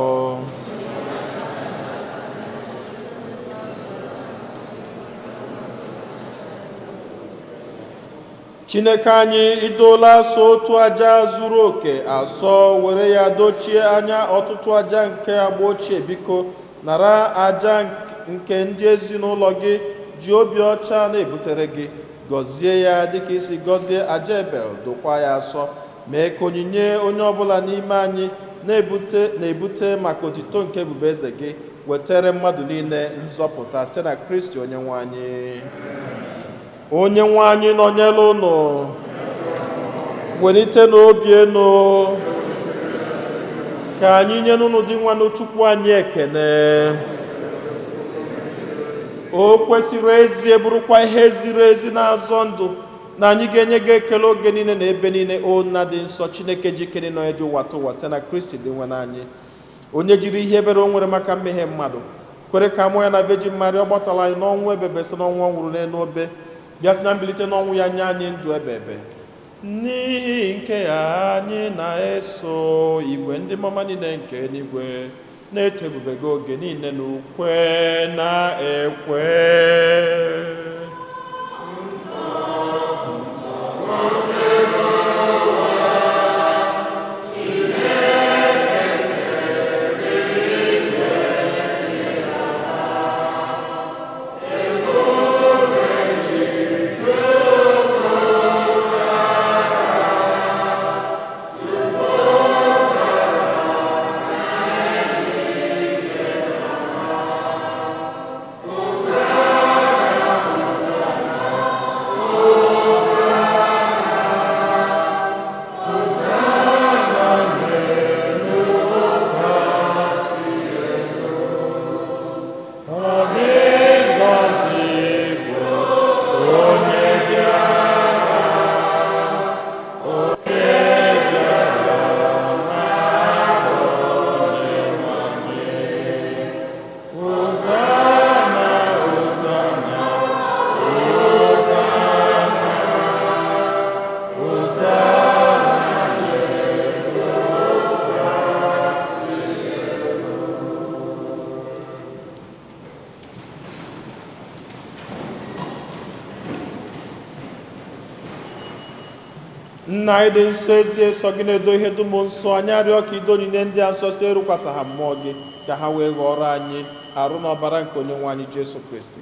Chineke anyị idoola asọ otu aja zuru oke asọ, were ya dochie anya ọtụtụ aja nke agba ochie. Biko nara aja nke ndị ezinụlọ gị ji obi ọcha na-ebutere gị, gọzie ya dịka isi gọzie aja Ebel, dokwa ya asọ. Mee ka onyinye onye ọbụla n'ime anyị na-ebute maka otito nke ebube eze gị wetere mmadụ niile nzọpụta site na Kristi onye nwe anyị. Onye nwe anyị nọnyere unu, welite n'obi enu, ka anyị nye unu dị nwanne Chukwu anyị ekene. O kwesịrị ezi, bụrụkwa ihe ziri ezi na-azọ ndụ, na anyị ga-enye gị ekele oge niile na ebe niile. O nna dị nsọ, Chineke jikere na eji ụwa tụwa site na Kristi dị nwe anyị, onye jiri ihe ebere o nwere maka mmehie mmadụ kwere ka mụ ya na Virgin Mary ọ gbatala anyị n'ọnwụ ebebe site n'ọnwụ ọ nwụrụ n'elu obe, bịa si na mbilite n'ọnwụ ya nye anyị ndụ ebebe. N'ihi nke ya anyị na-eso igwe ndị mama niile nke eluigwe na-eto ebube gị oge niile na ukwe na ekwe. Nna anyị dị nsọ, ezie sọ gị na-edo ihe dum nsọ. Anyị arịọ ka ido onyinye ndị a nsọ site ịrụkwasị ha mmụọ gị, ka ha wee ghọrọ anyị arụ na ọbara nke onye nwe anyị Jesu Kristi,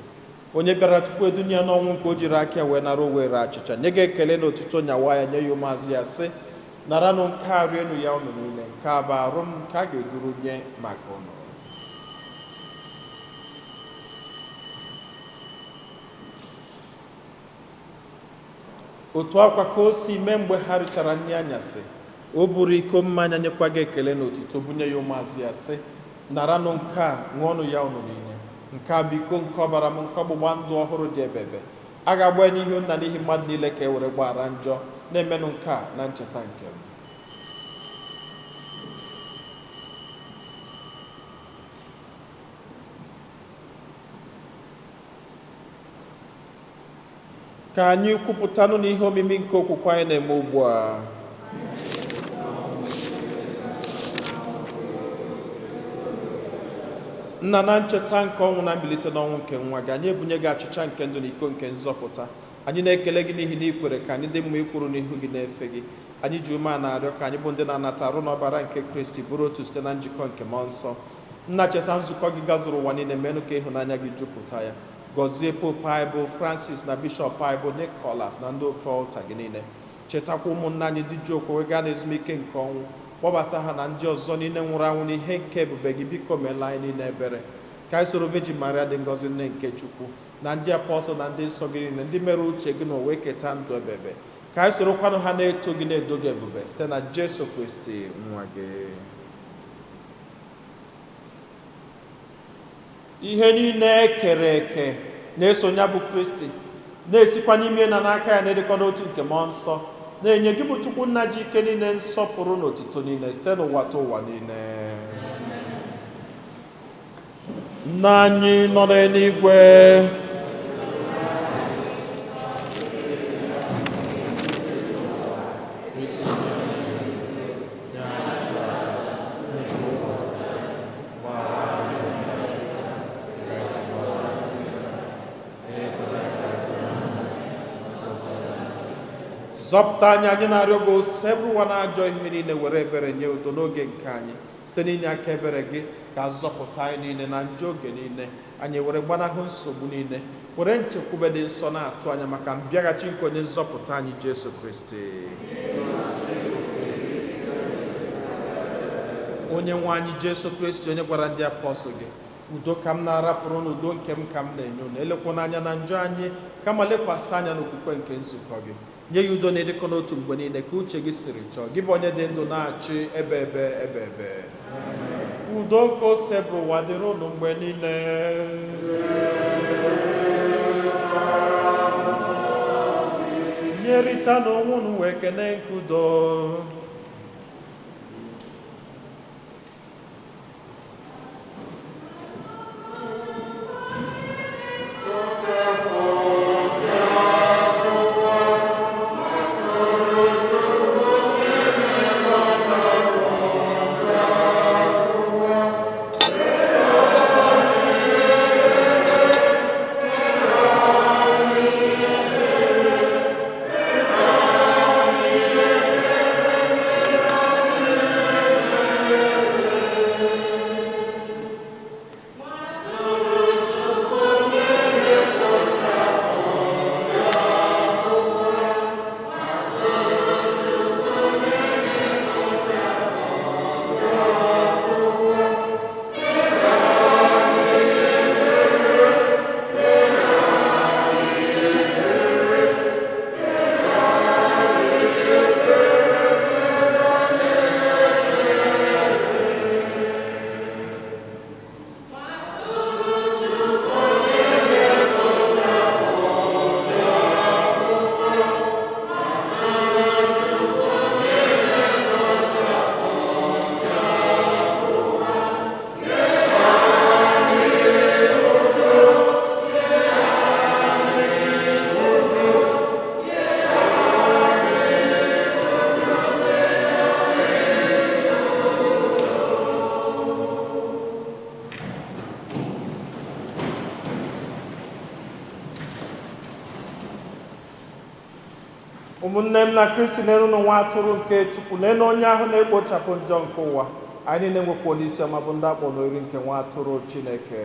onye bịara tupu edunya n'ọnwụ, nke o jiri aka ya wee nara owere achịcha. Nye gị ekele na otuto nyawa ya, nye ya ụmụazụ ya, sị naranụ nke a rienụ ya unu niile, nke a bụ arụ m nke a ga-eduru nye maka unu. Otu akwa ka o si mee mgbe ha richara nri anyasị, o buru iko mmanya nyekwa gị ekele na otito, bunye ya ụmụazụ ya, sị naranụ nke a ṅụọnụ ya unu niile, nke a bụ iko nke ọbara m, nke ọgbụgba ndụ ọhụrụ dị ebebe, a ga-agba n'ihi nna n'ihi mmadụ niile ka e were gbaghara njọ. Na-emenụ nke a na ncheta nke m. Ka anyị kwupụtanụ n'ihe omimi nke okwukwe anyị na-eme ugbu a. Nna, na ncheta nke ọnwụ na mbilite n'ọnwụ nke nwa gị, anyị ebunye gị achịcha nke ndụ na iko nke nzọpụta. Anyị na-ekele gị n'ihi na ikwere ka anyị dị mma ikwuru n'ihu gị na-efe gị. Anyị ji ume a na-arịọ ka anyị bụ ndị na-anata arụ n'ọbara nke Kristi, bụrụ otu site na njikọ nke mmụọ nsọ. Nna, cheta nzukọ gị gazuru ụwa niile, menụ ka ịhụnanya gị jupụta ya. Gọzie Pope anyị bụ Francis na Bishọp anyị bụ Nicholas na ndị ofe ọlta gị niile. Chetakwa ụmụnna anyị dị ji okwe gaa n'ezumike nke ọnwụ, kpọbata ha na ndị ọzọ niile nwụrụ anwụ n'ihe nke ebube gị. Biko meela anyị niile ebere, ka anyị soro Virgin Maria dị ngọzi nne nke Chukwu na ndị apọstọl na ndị nsọ gị niile ndị mere uche gị na wee keta ndụ ebebe ka anyị sorokwanụ ha na-eto gị na-edo gị ebube site na Jesu Kristi nwa gị. Ihe niile ekere eke na-esonye bụ Kristi na-esikwa n'ime na n'aka ya na-edekọ n'otu nke mmụọ nsọ na-enye gị bụ Chukwu nna ji ike niile nsọpụrụ na otito niile site n'ụwa ta ụwa niile. Nna anyị nọ n'eluigwe, zọpụta anyị na-arịọ gị osebụ ụwa na-ajọ ihe niile, were ebere nye udo n'oge nke anyị site n'inye aka ebere gị ka zọpụta anyị niile na njọ oge niile, anyị were gbanahụ nsogbu niile, were nchekwube dị nsọ na-atụ anya maka mbịaghachi nke onye nzọpụta anyị Jesu Kristi. Onye nwe anyị Jesu Kristi, onye gwara ndị apọstọl gị, udo ka m na-arapụrụ n'udo nke m ka m na-enye unu, elekwana anya na njọ anyị kama lekwasị anya n'okwukwe nke nzukọ gị. Nye ya udo na-edekọ n'otu mgbe niile ka uche gị siri chọọ, gị bụ onye dị ndụ na-achị ebe ebe. Udo nke ose bụ ụwa dịrị unu mgbe niile. Nyerịta n'onwe unu wee kene nke udo. Ụmụnne m na Kristi, n'elu nwa atụrụ nke Chukwu, n'elu onye ahụ na-ekpochapụ njọ nke ụwa, anyị niile nwekwa onyeisi ọma bụ ndị akpọ n'ori nke nwa atụrụ Chineke.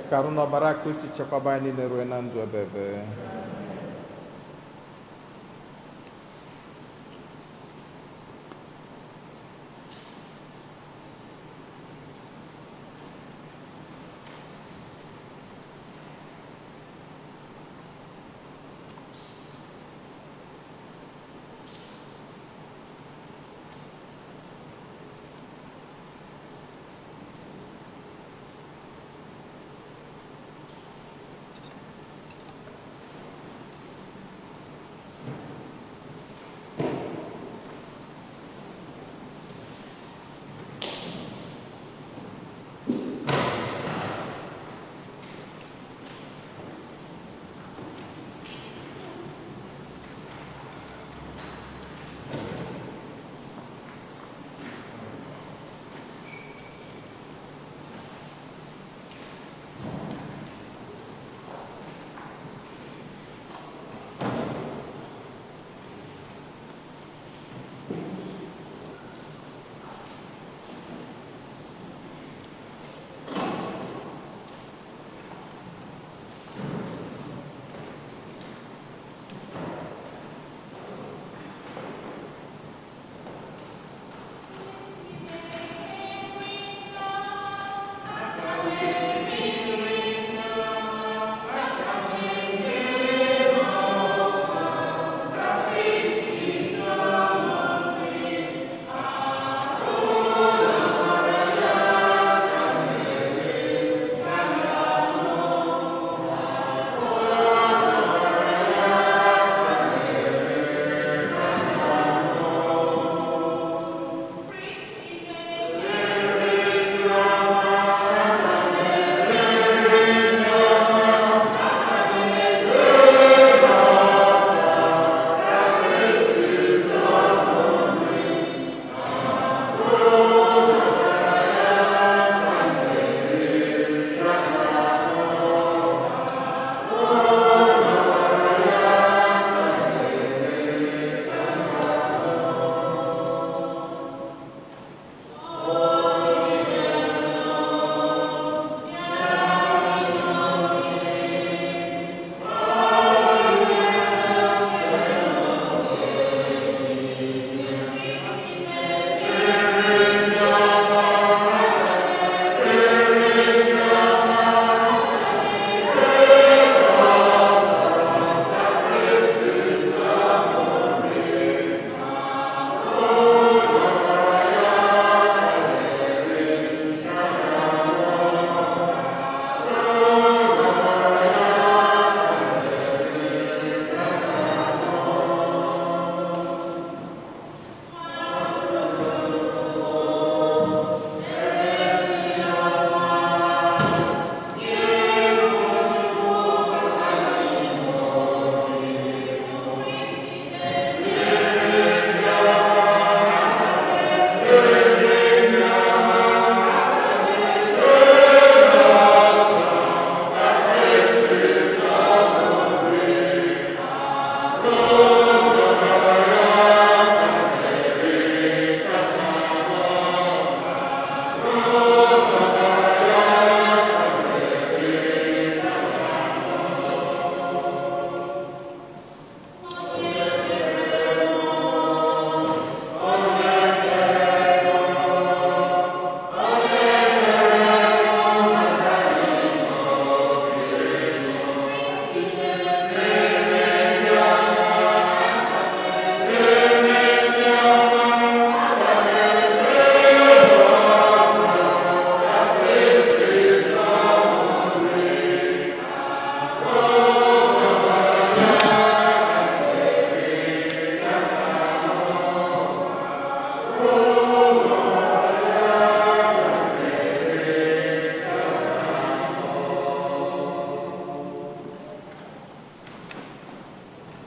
Ka arụ na ọbara Kristi chekwaba anyị niile ruo na ndụ ebebe.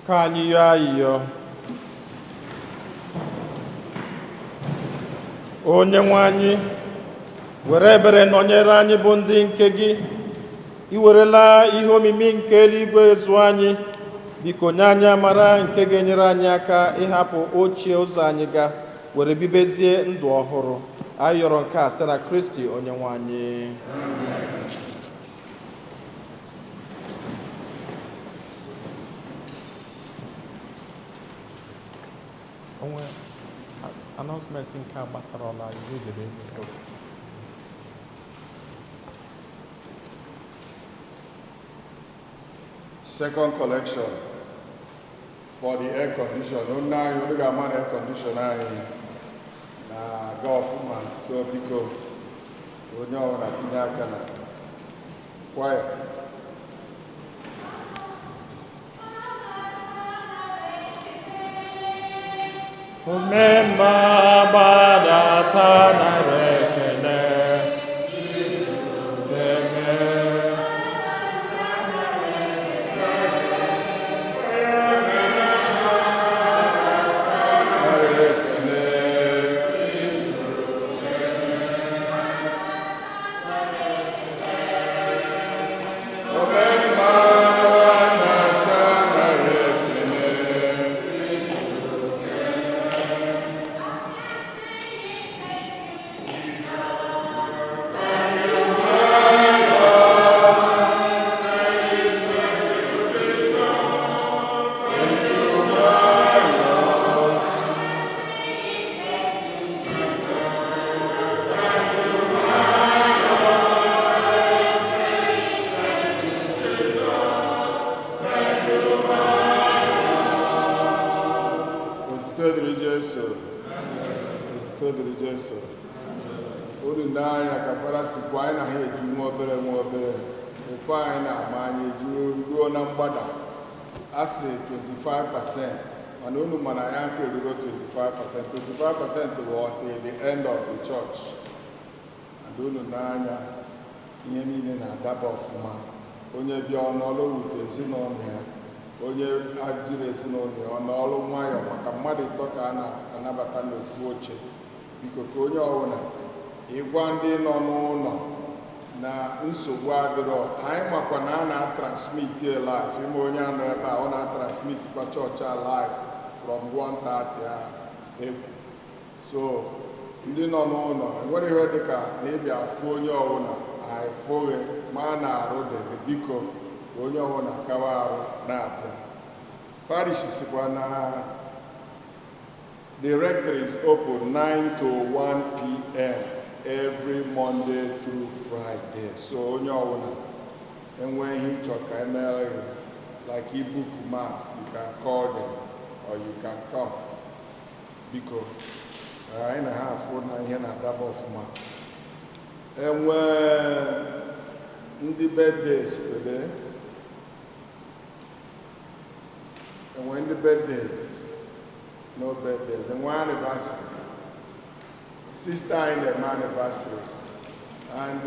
Ka anyị yọọ ayịyọ. Onyenwe anyị, were ebere nọnyere anyị bụ ndị nke gị. I werela ihe omimi nke eluigwe zụọ anyị. Biko nye anyị amara nke ga-enyere anyị aka ịhapụ ochie ụzọ anyị ga were bibezie ndụ ọhụrụ. Anyị yọrọ nke a site na Kristi Onyenwe anyị. Onwe announcements nke a gbasara ọla iwu debe ebe. Second collection for the air condition. Onye anyị onye ga-ama na air condition anyị na-aga ọfụma, so biko onye ọbụla tinye aka na kwaya. Umemba gbadata nara ekele. Olu n'anya ka fara sikwa anyị na ha eju nwa obere efe anyị na-ama anyị eju ruo na mgbada a sị 25%, mana unu mana anyị aka erugo 25% bụ until the end of the church. And unu n'anya ihe niile na-adaba ọfụma. Onye bịa ọnọlụ wute ezinụlọ ya, onye ajiri ezinụlọ ya ọnọlụ nwayọ maka mmadụ ịtọ ka a na-anabata n'ofu oche. Biko ka onye ọbụla ịgwa ndị nọ n'ụlọ na nsogbu adịrọ. Anyị makwa na a na-transmit live. Ime onye anọ ebe a ọ na-transmit kwa chọọchị a live from 1:30 egwu. So ndị nọ n'ụlọ enwere ihe dịka na ịbịa afụ onye ọbụla anyị fụghị ma a na-arụ dịghị. Biko ka onye ọbụla kawa arụ na-abịa. Parish sikwa na the rectory is open 9 to 1 p.m. every Monday through Friday. So onye ọbụla enweghị ịchọ ka emere gị like ebook mass, you can call them or you can come. Biko anyị na ha afụ na ihe na-adaba ọfụma. Enwe ndị birthdays today. Enwe ndị birthdays. No birthdays. And one anniversary. Sister in the anniversary. And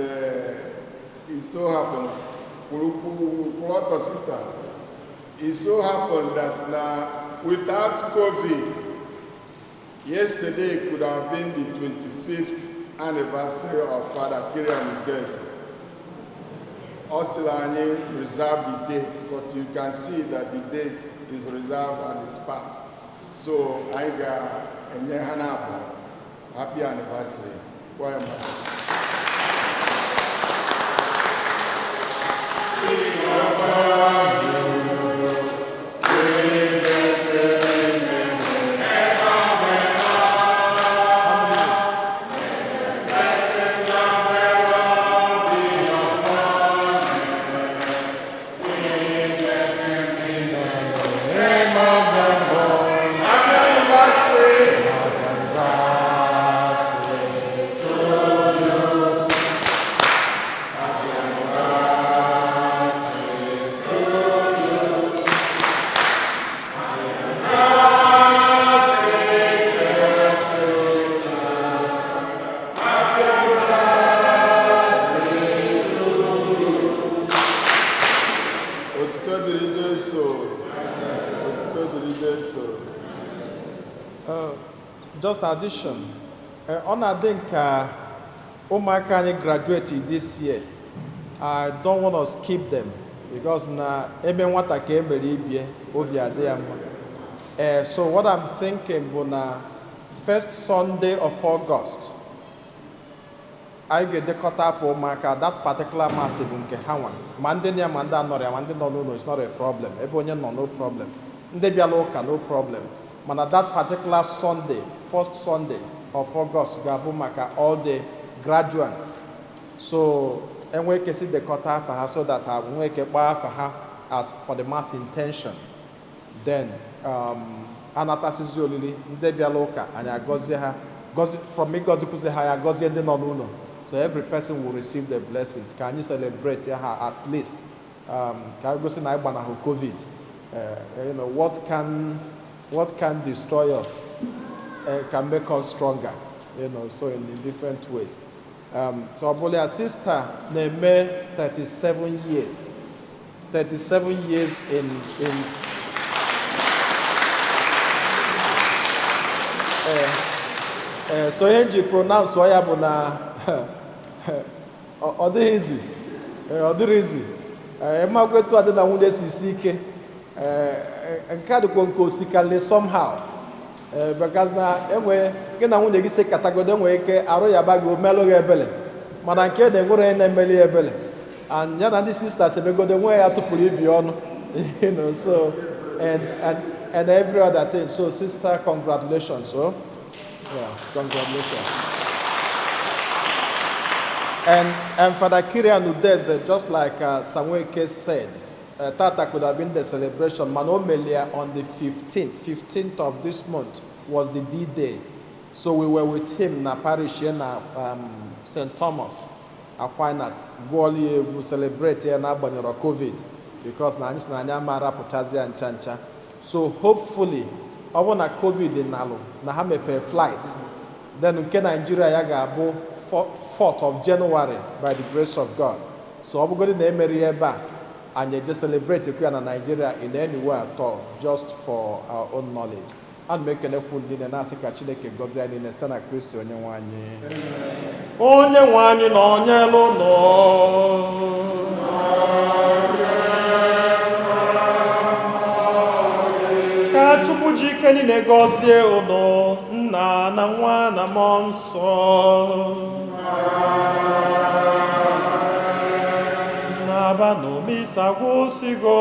it so happened, sister, it so happened that now, without COVID, yesterday could have been the 25th anniversary of Father Kirian Udesi. Osilani reserved the date, but you can see that the date is reserved and is passed. So I got a happy anniversary. Why am I? Jesu. Just addition. On I think ụmụaka anyị graduate this year. I don't want to skip them because na ebe nwata ka emere ibie obi adị ya mma. So what I'm thinking bụ na first Sunday of August, I ga-edekọta afọ ụmụaka that particular mass bụ nke ha nwa ma ndị na ya ma ndị anọrọ ya ma ndị nọ n'ụlọ is not a problem. Ebe onye nọ no problem. Ndị bịala ụka no problem. Mana that particular Sunday, first Sunday of August ga-abụ maka all the graduates. So enwe ike si dekọta afa ha so that ha nwee ike kpaa afa ha as for the mass intention. Then anatasizi olili ndị bịala ụka anyị agọzie ha from ịgọzikwuzi ha ya agọzie ndị nọ n'ụlọ. So every person will receive the blessings. Ka anyị celebrate ha at least ka anyị gosi na anyị gbanahụ COVID. What can destroy us can make us stronger, so in different ways. So Abolia sister na-eme 37 years. 37 years in so ihe ji pronounce ya bụ na ọ dịghị izi emagwetu adị na nwunye si ike nke a dịkwa nke osikali somehow because na enwe gị na nwunye gị si katagodo enwere ike arụ ya ba gị omelụ gị ebele mana nke na-enwere na-emeli ebele and ya na ndị sisters emegodo nwe ya tụpụrụ ibi ọnụ so and every other thing. So sister, congratulations. Congratulations. And Father Kirian Udeze, just like Samuel K said, Tata could have been the celebration. Manomelia on the 15th of this month was the D-Day. So we were with him in the parish in St. Thomas, Aquinas. We celebrate here now COVID because na mara putazi and chancha. So hopefully, our COVID in Nalo, na ha mepe flight. Then nke Nigeria ya ga-abụ 4th of January by the grace of God. So I'm going to emeri ebe and you just celebrate it in Nigeria in any way at all, just for our own knowledge. And make an effort in the Nasika Chineke God's in the Stana Christo onye nwanyị na onye lụnọ. Ka Chukwu ji ike niile gọzie unu Nna na Nwa na Mmụọ Nsọ. N'abanụ misa gwụsịgo.